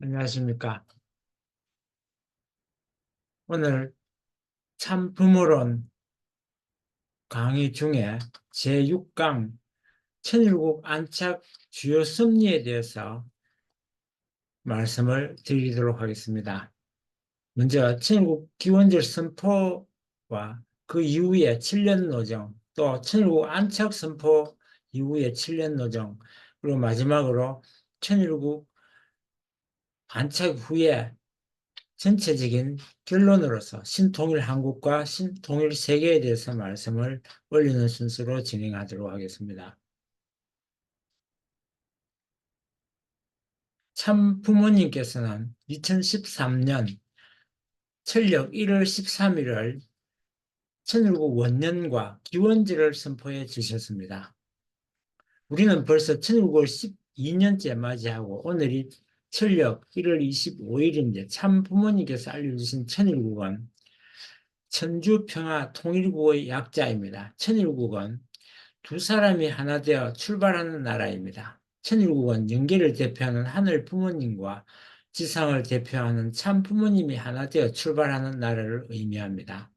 안녕하십니까. 오늘 참부모론 강의 중에 제6강 천일국 안착 주요 섭리에 대해서 말씀을 드리도록 하겠습니다. 먼저 천일국 기원절 선포와 그 이후에 7년 노정, 또 천일국 안착 선포 이후에 7년 노정, 그리고 마지막으로 천일국 안착 후에 전체적인 결론으로서 신통일 한국과 신통일 세계에 대해서 말씀을 올리는 순서로 진행하도록 하겠습니다. 참 부모님께서는 2013년 철력 1월 13일을 천일국 원년과 기원절을 선포해 주셨습니다. 우리는 벌써 천일국을 12년째 맞이하고 오늘이 철력 1월 25일인데 참 부모님께서 알려주신 천일국은 천주평화 통일국의 약자입니다. 천일국은 두 사람이 하나 되어 출발하는 나라입니다. 천일국은 영계를 대표하는 하늘 부모님과 지상을 대표하는 참 부모님이 하나 되어 출발하는 나라를 의미합니다.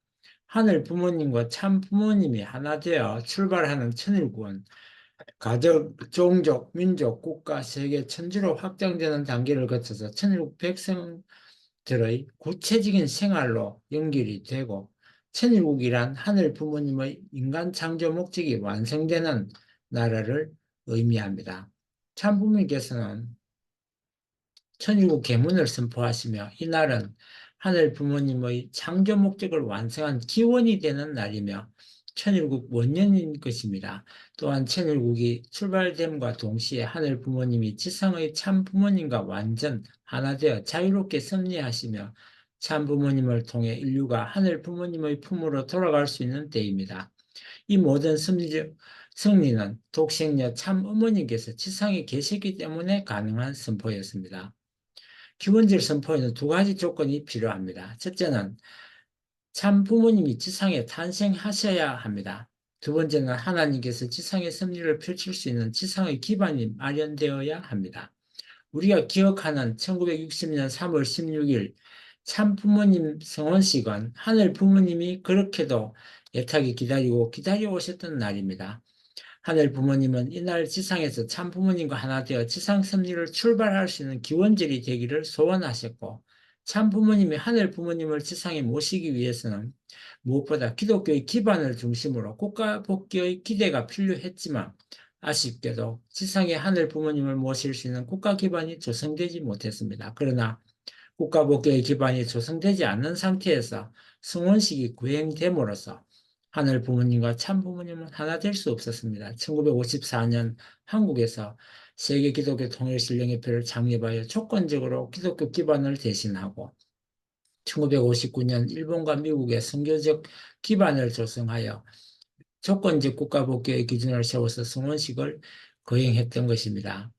하늘 부모님과 참 부모님이 하나 되어 출발하는 천일국은 가족, 종족, 민족, 국가, 세계, 천주로 확장되는 단계를 거쳐서 천일국 백성들의 구체적인 생활로 연결이 되고 천일국이란 하늘 부모님의 인간 창조 목적이 완성되는 나라를 의미합니다. 참부모님께서는 천일국 계문을 선포하시며 이날은 하늘 부모님의 창조 목적을 완성한 기원이 되는 날이며 천일국 원년인 것입니다. 또한 천일국이 출발됨과 동시에 하늘 부모님이 지상의 참 부모님과 완전 하나 되어 자유롭게 섭리하시며 참 부모님을 통해 인류가 하늘 부모님의 품으로 돌아갈 수 있는 때입니다. 이 모든 승리는 독생녀 참 어머님께서 지상에 계시기 때문에 가능한 선포였습니다. 기원절 선포에는 두 가지 조건이 필요합니다. 첫째는 참 부모님이 지상에 탄생하셔야 합니다. 두 번째는 하나님께서 지상의 섭리를 펼칠 수 있는 지상의 기반이 마련되어야 합니다. 우리가 기억하는 1960년 3월 16일 참 부모님 성원식은 하늘 부모님이 그렇게도 애타게 기다려 오셨던 날입니다. 하늘 부모님은 이날 지상에서 참 부모님과 하나 되어 지상 섭리를 출발할 수 있는 기원절이 되기를 소원하셨고, 참 부모님이 하늘 부모님을 지상에 모시기 위해서는 무엇보다 기독교의 기반을 중심으로 국가 복귀의 기대가 필요했지만, 아쉽게도 지상의 하늘 부모님을 모실 수 있는 국가 기반이 조성되지 못했습니다. 그러나 국가 복귀의 기반이 조성되지 않는 상태에서 승원식이 구행됨으로써 하늘 부모님과 참 부모님은 하나 될 수 없었습니다. 1954년 한국에서 세계 기독교 통일신령협회를 창립하여 조건적으로 기독교 기반을 대신하고 1959년 일본과 미국의 선교적 기반을 조성하여 조건적 국가 복귀의 기준을 세워서 성원식을 거행했던 것입니다.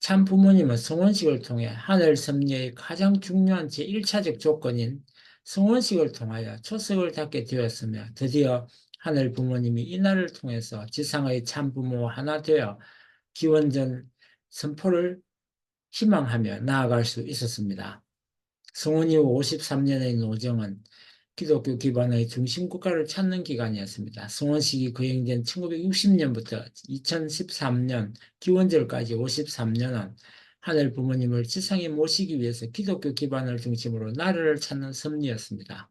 참 부모님은 성원식을 통해 하늘 섭리의 가장 중요한 제1차적 조건인 성원식을 통하여 초석을 닫게 되었으며 드디어 하늘 부모님이 이날을 통해서 지상의 참 부모와 하나 되어 기원전 선포를 희망하며 나아갈 수 있었습니다. 성원 이후 53년의 노정은 기독교 기반의 중심 국가를 찾는 기간이었습니다. 성원식이 거행된 1960년부터 2013년 기원절까지 53년은 하늘 부모님을 지상에 모시기 위해서 기독교 기반을 중심으로 나라를 찾는 섭리였습니다.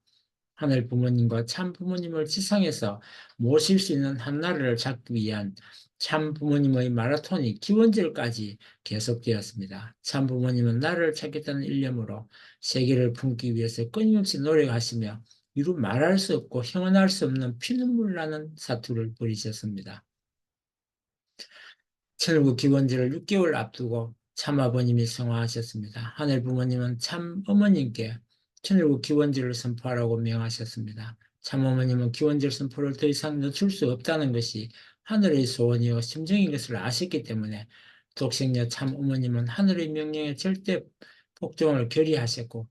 하늘 부모님과 참 부모님을 지상에서 모실 수 있는 한 나라를 찾기 위한 참 부모님의 마라톤이 기원절까지 계속되었습니다. 참 부모님은 나라를 찾겠다는 일념으로 세계를 품기 위해서 끊임없이 노력하시며 이루 말할 수 없고 형언할 수 없는 피눈물 나는 사투를 벌이셨습니다. 천국 기원절을 6개월 앞두고 참아버님이 성화하셨습니다. 하늘 부모님은 참 어머님께 천일국 기원절을 선포하라고 명하셨습니다. 참어머님은 기원절 선포를 더 이상 늦출 수 없다는 것이 하늘의 소원이요 심정인 것을 아셨기 때문에 독생녀 참어머님은 하늘의 명령에 절대 복종을 결의하셨고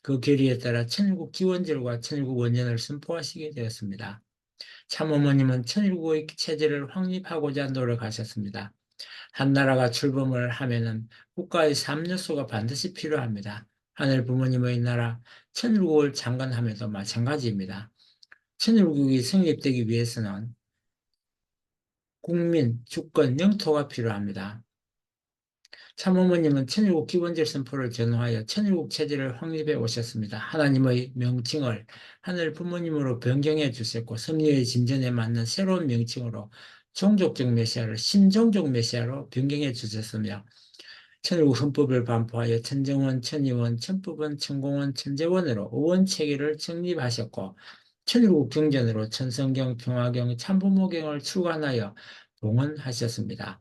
그 결의에 따라 천일국 기원절과 천일국 원년을 선포하시게 되었습니다. 참어머님은 천일국의 체제를 확립하고자 노력하셨습니다. 한 나라가 출범을 하면은 국가의 3요소가 반드시 필요합니다. 하늘 부모님의 나라 천일국을 창건함에도 마찬가지입니다. 천일국이 성립되기 위해서는 국민, 주권, 영토가 필요합니다. 참어머님은 천일국 기본질 선포를 전후하여 천일국 체제를 확립해 오셨습니다. 하나님의 명칭을 하늘 부모님으로 변경해 주셨고 섭리의 진전에 맞는 새로운 명칭으로 종족적 메시아를 신종족 메시아로 변경해 주셨으며 천일국 헌법을 반포하여 천정원, 천의원, 천법원, 천공원, 천재원으로 의원체계를 정립하셨고 천일국 경전으로 천성경, 평화경, 참부모경을 출간하여 봉헌하셨습니다.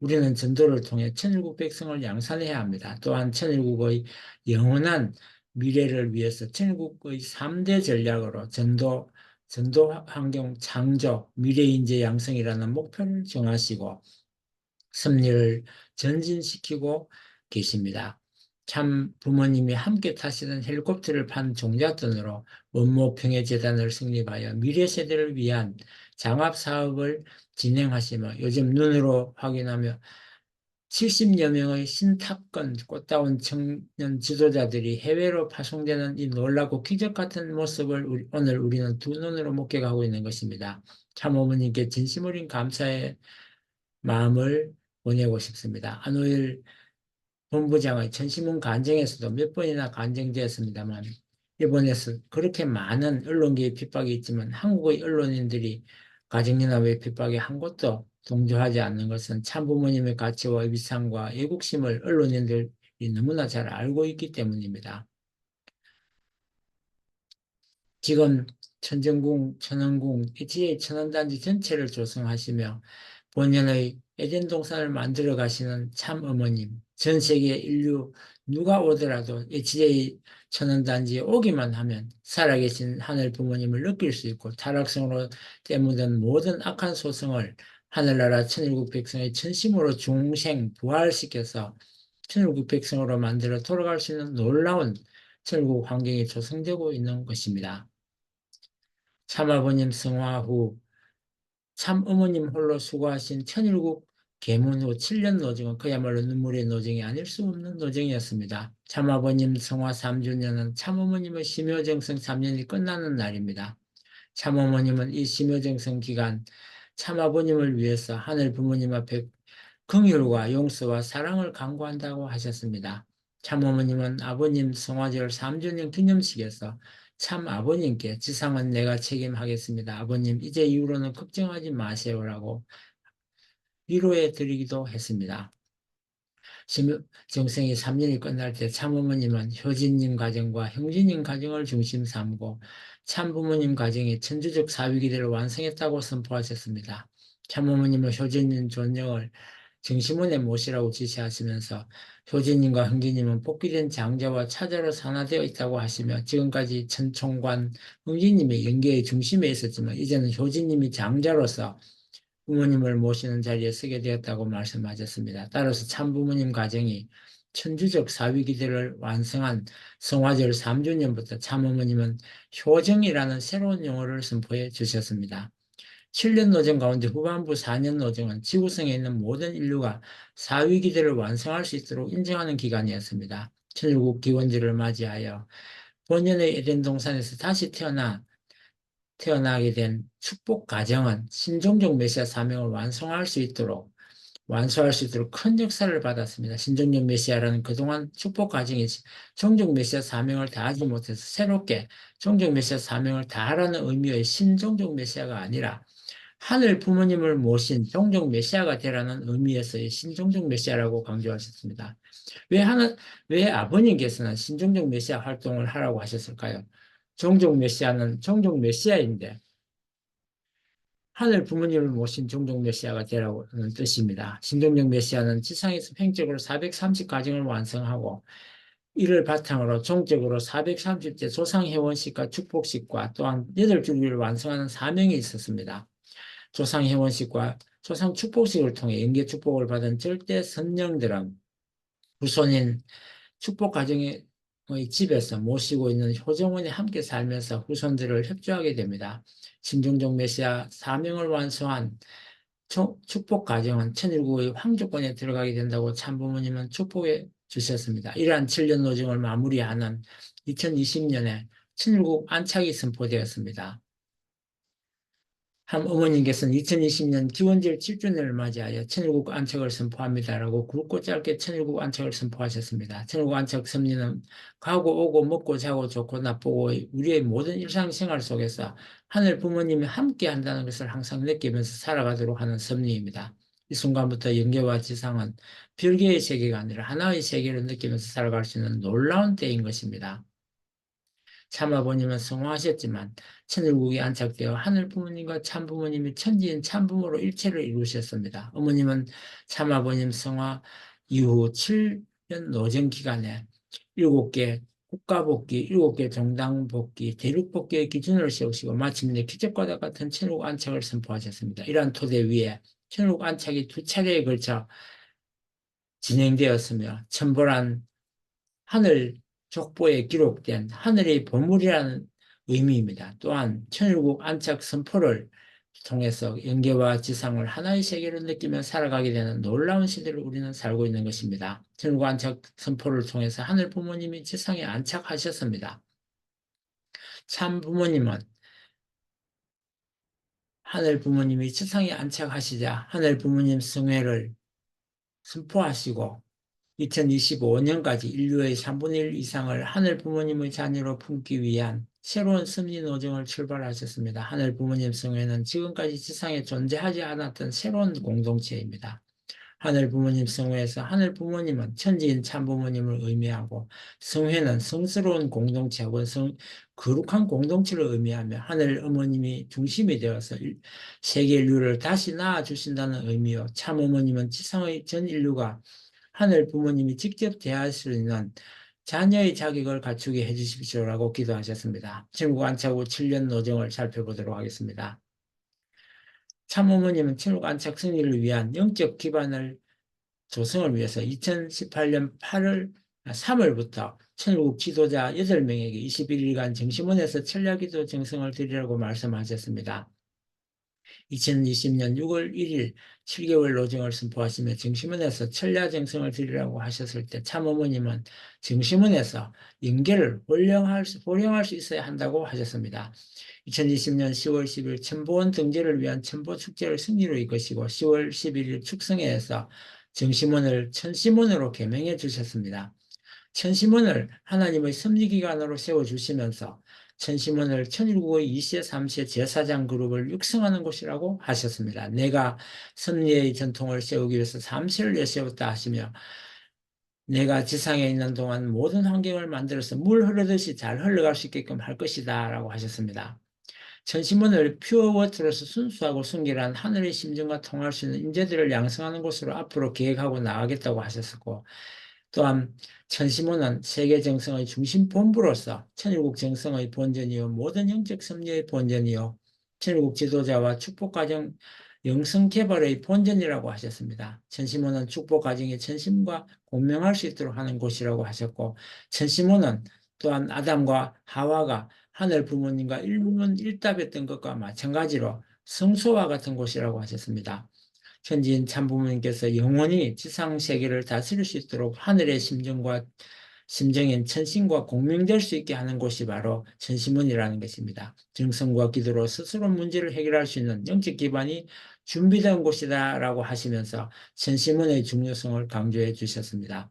우리는 전도를 통해 천일국 백성을 양산해야 합니다. 또한 천일국의 영원한 미래를 위해서 천일국의 3대 전략으로 전도 환경 창조, 미래인재 양성이라는 목표를 정하시고 섭리를 전진시키고 계십니다. 참 부모님이 함께 타시던 헬리콥터를 판 종잣돈으로 원모평해재단을成立하여 미래 세대를 위한 장합사업을 진행하시며 요즘 눈으로 확인하며 70여 명의 신탁권 꽃다운 청년 지도자들이 해외로 파송되는 이 놀랍고 기적 같은 모습을 오늘 우리는 두 눈으로 목격하고 있는 것입니다. 참 어머님께 진심 어린 감사의 마음을 보내고 싶습니다. 안호일 본부장의 천시문 간증에서도 몇 번이나 간증되었습니다만 일본에서 그렇게 많은 언론계의 핍박이 있지만 한국의 언론인들이 가정연합의 핍박에 한 곳도 동조하지 않는 것은 참부모님의 가치와 위상과 애국심을 언론인들이 너무나 잘 알고 있기 때문입니다. 지금 천정궁, 천원궁, HA 천원단지 전체를 조성하시며 본연의 에덴 동산을 만들어 가시는 참 어머님, 전 세계 인류 누가 오더라도 HJ 천연단지에 오기만 하면 살아계신 하늘 부모님을 느낄 수 있고 타락성으로 때묻은 모든 악한 소성을 하늘나라 천일국 백성의 천심으로 중생 부활시켜서 천일국 백성으로 만들어 돌아갈 수 있는 놀라운 천일국 환경이 조성되고 있는 것입니다. 참아버님 성화 후 참 어머님 홀로 수고하신 천일국 계문 후 7년 노정은 그야말로 눈물의 노정이 아닐 수 없는 노정이었습니다. 참아버님 성화 3주년은 참어머님의 심효정성 3년이 끝나는 날입니다. 참어머님은 이 심효정성 기간 참아버님을 위해서 하늘 부모님 앞에 긍휼과 용서와 사랑을 강구한다고 하셨습니다. 참어머님은 아버님 성화절 3주년 기념식에서 참 아버님께 지상은 내가 책임하겠습니다. 아버님 이제 이후로는 걱정하지 마세요라고 위로해 드리기도 했습니다. 정생이 3년이 끝날 때 참어머님은 효진님 가정과 형진님 가정을 중심 삼고 참부모님 가정이 천주적 사위기대를 완성했다고 선포하셨습니다. 참어머님은 효진님 존경을 정시문에 모시라고 지시하시면서 효진님과 흥진님은 복귀된 장자와 차자로 산화되어 있다고 하시며 지금까지 천총관 흥진님의 연계의 중심에 있었지만 이제는 효진님이 장자로서 부모님을 모시는 자리에 서게 되었다고 말씀하셨습니다. 따라서 참부모님 가정이 천주적 사위기대를 완성한 성화절 3주년부터 참어머님은 효정이라는 새로운 용어를 선포해 주셨습니다. 7년 노정 가운데 후반부 4년 노정은 지구성에 있는 모든 인류가 사위기대를 완성할 수 있도록 인정하는 기간이었습니다. 천일국 기원절을 맞이하여 본연의 에덴 동산에서 다시 태어나게 된 축복 가정은 신종적 메시아 사명을 완수할 수 있도록 큰 역사를 받았습니다. 신종적 메시아라는 그동안 축복 가정이 종족 메시아 사명을 다하지 못해서 새롭게 종족 메시아 사명을 다하라는 의미의 신종적 메시아가 아니라 하늘 부모님을 모신 종족 메시아가 되라는 의미에서의 신종적 메시아라고 강조하셨습니다. 왜 아버님께서는 신종적 메시아 활동을 하라고 하셨을까요? 종족 메시아는 종족 메시아인데 하늘 부모님을 모신 종족 메시아가 되라는 뜻입니다. 신종적 메시아는 지상에서 횡적으로 430가정을 완성하고 이를 바탕으로 종적으로 430제 조상회원식과 축복식과 또한 8주기를 완성하는 사명이 있었습니다. 조상회원식과 조상축복식을 통해 영계 축복을 받은 절대 선령들은 후손인 축복가정의 집에서 모시고 있는 효정원에 함께 살면서 후손들을 협조하게 됩니다. 신종적 메시아 사명을 완성한 축복 가정은 천일국의 황조권에 들어가게 된다고 참부모님은 축복해 주셨습니다. 이러한 7년 노정을 마무리하는 2020년에 천일국 안착이 선포되었습니다. 한 어머님께서는 2020년 기원절 7주년을 맞이하여 천일국 안착을 선포합니다라고 굵고 짧게 천일국 안착을 선포하셨습니다. 천일국 안착 섭리는 가고 오고 먹고 자고 좋고 나쁘고 우리의 모든 일상생활 속에서 하늘 부모님이 함께 한다는 것을 항상 느끼면서 살아가도록 하는 섭리입니다. 이 순간부터 영계와 지상은 별개의 세계가 아니라 하나의 세계를 느끼면서 살아갈 수 있는 놀라운 때인 것입니다. 참아버님은 성화하셨지만 천일국에 안착되어 하늘 부모님과 참 부모님이 천지인 참부모로 일체를 이루셨습니다. 어머님은 참아버님 성화 이후 7년 노정 기간에 7개 국가복귀, 7개 정당복귀, 대륙복귀의 기준을 세우시고 마침내 기적과도 같은 천일국 안착을 선포하셨습니다. 이러한 토대 위에 천일국 안착이 2차례에 걸쳐 진행되었으며 천보란 하늘 족보에 기록된 하늘의 보물이라는 의미입니다. 또한 천일국 안착 선포를 통해서 영계와 지상을 하나의 세계로 느끼며 살아가게 되는 놀라운 시대를 우리는 살고 있는 것입니다. 천일국 안착 선포를 통해서 하늘 부모님이 지상에 안착하셨습니다. 참 부모님은 하늘 부모님이 지상에 안착하시자 하늘 부모님 성회를 선포하시고 2025년까지 인류의 3분의 1 이상을 하늘 부모님의 자녀로 품기 위한 새로운 섭리 노정을 출발하셨습니다. 하늘 부모님 성회는 지금까지 지상에 존재하지 않았던 새로운 공동체입니다. 하늘 부모님 성회에서 하늘 부모님은 천지인 참 부모님을 의미하고 성회는 성스러운 공동체 혹은 거룩한 공동체를 의미하며 하늘 어머님이 중심이 되어서 세계 인류를 다시 낳아주신다는 의미요. 참 어머님은 지상의 전 인류가 하늘 부모님이 직접 대할 수 있는 자녀의 자격을 갖추게 해주십시오라고 기도하셨습니다. 천국 안착 후 7년 노정을 살펴보도록 하겠습니다. 참어머님은 천국 안착 승리를 위한 영적 기반을 조성을 위해서 2018년 3월부터 천국 지도자 8명에게 21일간 정심원에서 천략기도 정성을 드리라고 말씀하셨습니다. 2020년 6월 1일 7개월 노정을 선포하시며 정심원에서 천야정성을 드리라고 하셨을 때 참어머님은 정심원에서 영계를 호령할 수 있어야 한다고 하셨습니다. 2020년 10월 10일 천보원 등재를 위한 천보축제를 승리로 이끄시고 10월 11일 축성회에서 정심원을 천심원으로 개명해 주셨습니다. 천심원을 하나님의 섭리기관으로 세워주시면서 천심원을 천일국의 2세, 3세 제사장 그룹을 육성하는 곳이라고 하셨습니다. 내가 섭리의 전통을 세우기 위해서 3세를 내세웠다 하시며 내가 지상에 있는 동안 모든 환경을 만들어서 물 흐르듯이 잘 흘러갈 수 있게끔 할 것이다 라고 하셨습니다. 천심원을 퓨어워터로서 순수하고 순결한 하늘의 심정과 통할 수 있는 인재들을 양성하는 곳으로 앞으로 계획하고 나가겠다고 하셨었고 또한 천심원은 세계 정성의 중심 본부로서 천일국 정성의 본전이요 모든 영적 섭리의 본전이요 천일국 지도자와 축복가정 영성 개발의 본전이라고 하셨습니다. 천심원은 축복가정의 천심과 공명할 수 있도록 하는 곳이라고 하셨고 천심원은 또한 아담과 하와가 하늘 부모님과 일문일답했던 것과 마찬가지로 성소와 같은 곳이라고 하셨습니다. 천지인 참부모님께서 영원히 지상 세계를 다스릴 수 있도록 하늘의 심정인 천신과 공명될 수 있게 하는 곳이 바로 천심원이라는 것입니다. 정성과 기도로 스스로 문제를 해결할 수 있는 영적 기반이 준비된 곳이다라고 하시면서 천심원의 중요성을 강조해 주셨습니다.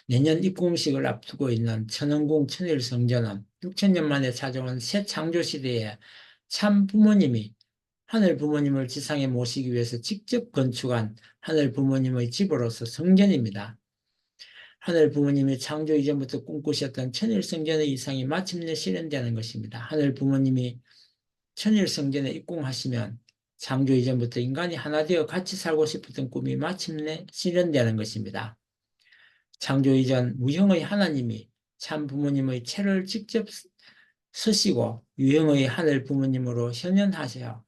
내년 입궁식을 앞두고 있는 천원궁 천일성전은 6천년 만에 찾아온 새 창조 시대에 참 부모님이 하늘 부모님을 지상에 모시기 위해서 직접 건축한 하늘 부모님의 집으로서 성전입니다. 하늘 부모님이 창조 이전부터 꿈꾸셨던 천일성전의 이상이 마침내 실현되는 것입니다. 하늘 부모님이 천일성전에 입궁하시면 창조 이전부터 인간이 하나 되어 같이 살고 싶었던 꿈이 마침내 실현되는 것입니다. 창조 이전 무형의 하나님이 참 부모님의 채를 직접 쓰시고 유형의 하늘 부모님으로 현현하셔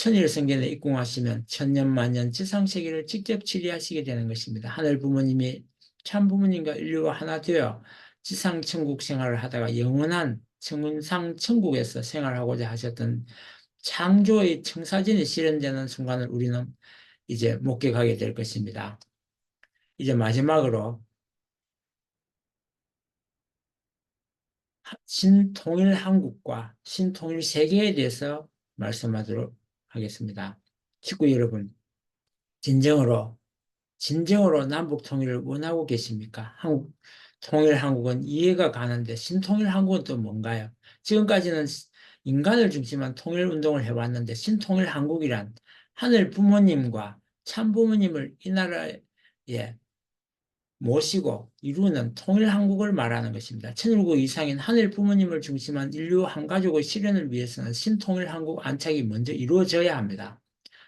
천일성전에 입궁하시면 천년만년 지상세계를 직접 치리하시게 되는 것입니다. 하늘 부모님이 참 부모님과 인류가 하나 되어 지상천국 생활을 하다가 영원한 천상천국에서 생활하고자 하셨던 창조의 청사진이 실현되는 순간을 우리는 이제 목격하게 될 것입니다. 이제 마지막으로 신통일 한국과 신통일 세계에 대해서 말씀하도록 하겠습니다. 식구 여러분, 진정으로 남북 통일을 원하고 계십니까? 통일 한국은 이해가 가는데 신통일 한국은 또 뭔가요? 지금까지는 인간을 중심한 통일 운동을 해왔는데 신통일 한국이란 하늘 부모님과 참 부모님을 이 나라에 모시고 이루는 통일한국을 말하는 것입니다. 천일국 이상인 하늘 부모님을 중심한 인류 한 가족의 실현을 위해서는 신통일한국 안착이 먼저 이루어져야 합니다.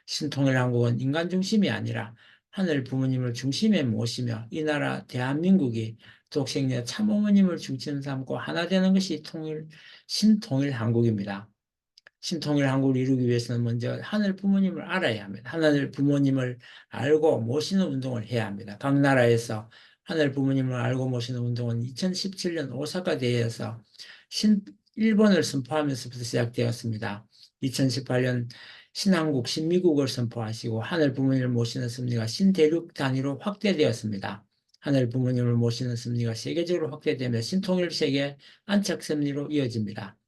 신통일한국은 인간 중심이 아니라 하늘 부모님을 중심에 모시며 이 나라 대한민국이 독생녀 참어머님을 중심 삼고 하나 되는 것이 신통일한국입니다. 신통일 한국을 이루기 위해서는 먼저 하늘 부모님을 알아야 합니다. 하늘 부모님을 알고 모시는 운동을 해야 합니다. 각 나라에서 하늘 부모님을 알고 모시는 운동은 2017년 오사카 대회에서 일본을 선포하면서부터 시작되었습니다. 2018년 신한국, 신미국을 선포하시고 하늘 부모님을 모시는 섭리가 신대륙 단위로 확대되었습니다. 하늘 부모님을 모시는 섭리가 세계적으로 확대되며 신통일 세계 안착 섭리로 이어집니다.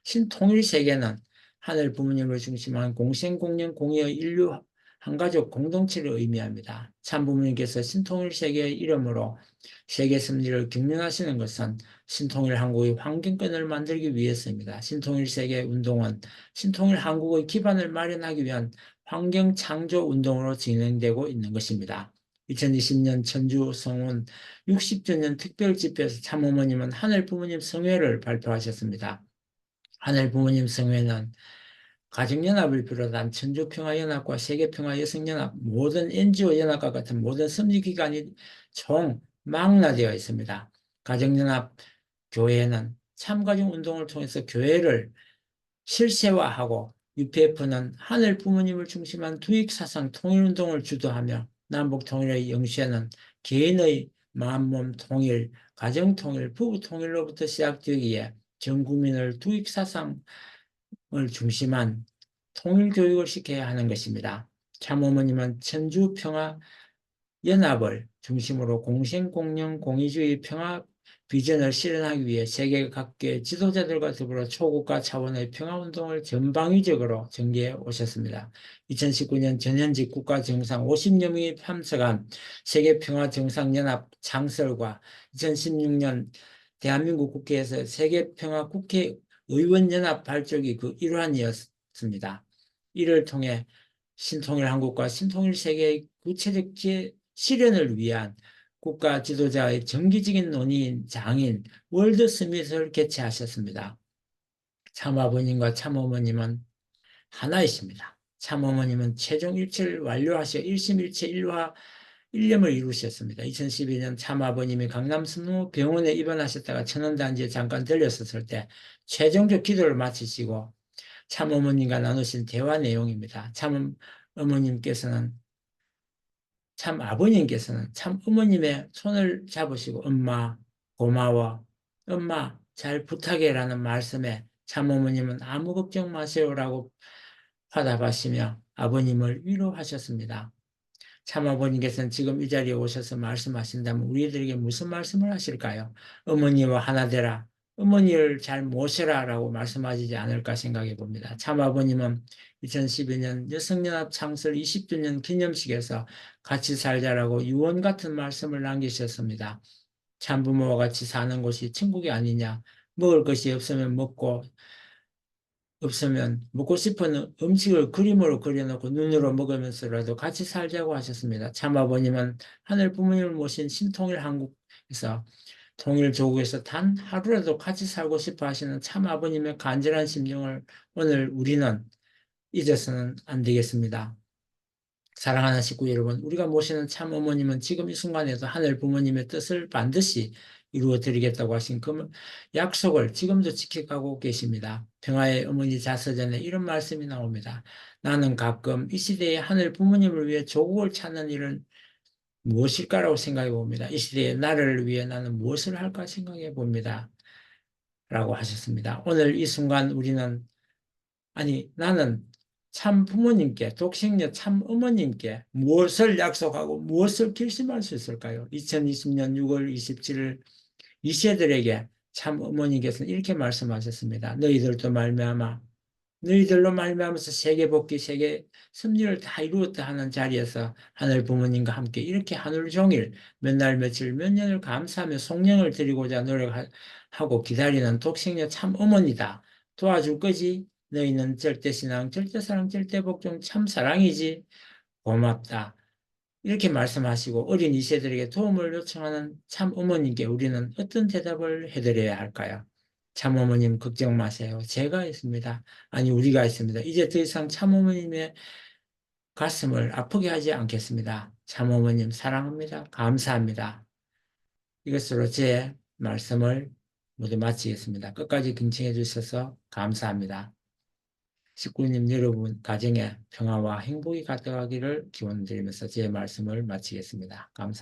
신통일 세계는 하늘 부모님을 중심한 공생공령 공의의 인류 한가족 공동체를 의미합니다. 참부모님께서 신통일 세계의 이름으로 세계 섭리를 경륜하시는 것은 신통일 한국의 환경권을 만들기 위해서입니다. 신통일 세계 운동은 신통일 한국의 기반을 마련하기 위한 환경 창조 운동으로 진행되고 있는 것입니다. 2020년 천주 성운 60주년 특별 집회에서 참어머님은 하늘 부모님 성회를 발표하셨습니다. 하늘 부모님 성회는 가정연합을 비롯한 천주평화연합과 세계평화여성연합, 모든 NGO 연합과 같은 모든 섭리기관이 총 망라되어 있습니다. 가정연합 교회는 참가중 운동을 통해서 교회를 실체화하고 UPF는 하늘 부모님을 중심한 두익사상 통일운동을 주도하며 남북통일의 영시에는 개인의 마음몸 통일, 가정통일, 부부통일로부터 시작되기에 전 국민을 두익사상 을 중심한 통일교육을 시켜야 하는 것입니다. 참어머님은 천주평화연합을 중심으로 공생공령 공의주의 평화 비전을 실현하기 위해 세계 각계 지도자들과 더불어 초국가 차원의 평화운동을 전방위적으로 전개해 오셨습니다. 2019년 전현직 국가정상 50여 명이 참석한 세계평화정상연합 창설과 2016년 대한민국 국회에서 세계평화국회 의원연합 발족이 그 일환이었습니다. 이를 통해 신통일 한국과 신통일 세계의 구체적 실현을 위한 국가 지도자의 정기적인 논의인 장인 월드 스밋을 개최하셨습니다. 참아버님과 참어머님은 하나이십니다. 참어머님은 최종 일체를 완료하셔 1심 1체 1화 1념을 이루셨습니다. 2012년 참아버님이 강남 성모병원에 입원하셨다가 천안단지에 잠깐 들렸었을 때 최종적 기도를 마치시고 참어머님과 나누신 대화 내용입니다. 참아버님께서는 참어머님의 손을 잡으시고 엄마 고마워, 엄마 잘 부탁해 라는 말씀에 참어머님은 아무 걱정 마세요라고 화답하시며 아버님을 위로하셨습니다. 참아버님께서는 지금 이 자리에 오셔서 말씀하신다면 우리들에게 무슨 말씀을 하실까요? 어머니와 하나 되라. 어머니를 잘 모셔라 라고 말씀하시지 않을까 생각해 봅니다. 참아버님은 2012년 여성연합 창설 20주년 기념식에서 같이 살자라고 유언 같은 말씀을 남기셨습니다. 참부모와 같이 사는 곳이 천국이 아니냐. 먹을 것이 없으면 먹고 싶은 음식을 그림으로 그려놓고 눈으로 먹으면서라도 같이 살자고 하셨습니다. 참아버님은 하늘 부모님을 모신 신통일 한국에서 통일 조국에서 단 하루라도 같이 살고 싶어 하시는 참아버님의 간절한 심정을 오늘 우리는 잊어서는 안 되겠습니다. 사랑하는 식구 여러분, 우리가 모시는 참어머님은 지금 이 순간에도 하늘 부모님의 뜻을 반드시 이루어 드리겠다고 하신 그 약속을 지금도 지켜가고 계십니다. 평화의 어머니 자서전에 이런 말씀이 나옵니다. 나는 가끔 이 시대의 하늘 부모님을 위해 조국을 찾는 일은 무엇일까라고 생각해 봅니다. 이 시대에 나를 위해 나는 무엇을 할까 생각해 봅니다. 라고 하셨습니다. 오늘 이 순간 우리는 아니, 나는 참 부모님께, 독생녀 참 어머님께 무엇을 약속하고 무엇을 결심할 수 있을까요? 2020년 6월 27일 이 세들에게 참 어머니께서는 이렇게 말씀하셨습니다. 너희들로 말미암아서 세계 복귀, 세계 승리를 다 이루었다 하는 자리에서 하늘 부모님과 함께 이렇게 하루 종일 몇 날 며칠 몇 년을 감사하며 송영을 드리고자 노력하고 기다리는 독생녀 참 어머니다. 도와줄 거지? 너희는 절대신앙, 절대사랑, 절대복종 참 사랑이지? 고맙다. 이렇게 말씀하시고 어린 이세들에게 도움을 요청하는 참 어머님께 우리는 어떤 대답을 해드려야 할까요? 참 어머님 걱정 마세요. 제가 있습니다. 아니 우리가 있습니다. 이제 더 이상 참 어머님의 가슴을 아프게 하지 않겠습니다. 참 어머님 사랑합니다. 감사합니다. 이것으로 제 말씀을 모두 마치겠습니다. 끝까지 경청해 주셔서 감사합니다. 식구님 여러분 가정에 평화와 행복이 가득하기를 기원드리면서 제 말씀을 마치겠습니다. 감사합니다.